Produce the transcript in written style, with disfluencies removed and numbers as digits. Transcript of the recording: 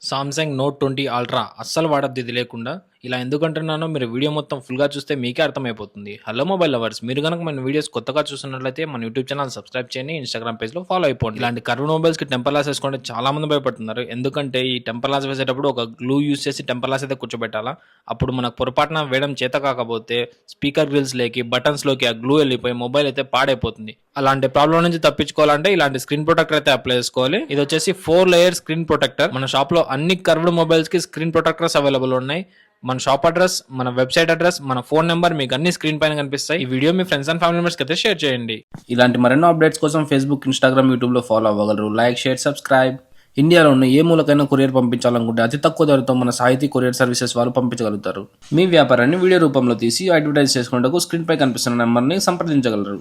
Samsung note 20 ultra అస్సలు వాడొద్దు ఇది లేకుండా. ఇలా ఎందుకంటున్నానో మీరు వీడియో మొత్తం ఫుల్‌గా చూస్తే మీకే అర్థమైపోతుంది. హలో మొబైల్ లవర్స్, మీరు గనుక మన వీడియోస్ కొత్తగా చూస్తున్నట్లయితే మన యూట్యూబ్ ఛానల్ సబ్స్క్రైబ్ చేయండి. ఇన్‌స్టాగ్రామ్ పేజ్‌లో ఫాలో అయిపోండి. ఇలాంటి కర్వ్డ్ మొబైల్స్‌కి టెంపర్ గ్లాస్ వేసుకోండి చాలా మంది భయపడుతున్నారు. ఎందుకంటే ఈ టెంపర్ గ్లాస్ వేసేటప్పుడు ఒక గ్లూ యూజ్ చేసి టెంపర్ గ్లాస్ అయితే కూర్చోబెట్టాలా. అప్పుడు మనకు పొరపాటున వేయడం చేత కాకపోతే స్పీకర్ గ్రిల్స్‌లోకి, బటన్స్‌లోకి ఆ గ్లూ వెళ్ళిపోయి మొబైల్ అయితే పాడైపోతుంది. అలాంటి ప్రాబ్లం నుంచి తప్పించుకోవాలంటే ఇలాంటి స్క్రీన్ ప్రొటెక్టర్ అయితే అప్లై చేసుకోవాలి. ఇది వచ్చేసి 4 లేయర్ స్క్రీన్ ప్రొటెక్టర్. మన షాప్ లో అన్ని కర్వ్డ్ మొబైల్స్ కి స్క్రీన్ ప్రొటెక్టర్స్ అవైలబుల్ ఉన్నాయి. మన షాప్ అడ్రస్, మన వెబ్సైట్ అడ్రస్, మన ఫోన్ నెంబర్ మీకు అన్ని స్క్రీన్ పైన కనిపిస్తాయి. ఈ వీడియో మీ ఫ్రెండ్స్ అండ్ ఫ్యామిలీ మెంబర్స్ కి అయితే షేర్ చేయండి. ఇలాంటి మరెన్నో అప్డేట్స్ కోసం ఫేస్బుక్, ఇన్స్టాగ్రామ్, యూట్యూబ్ లో ఫాలో అవ్వగలరు. Like, share, subscribe. ఇండియాలో ఉన్న ఏ మూలకైనా కొరియర్ పంపించాలనుకుంటే అతి తక్కువ ధరతో మన సాహితీ కొరియర్ సర్వీసెస్ వాళ్ళు పంపించగలుగుతారు. మీ వ్యాపారాన్ని వీడియో రూపంలో తీసి అడ్వర్టైజ్ చేసుకునేందుకు స్క్రీన్ పై కనిపిస్తున్న నెంబర్ని సంప్రదించగలరు.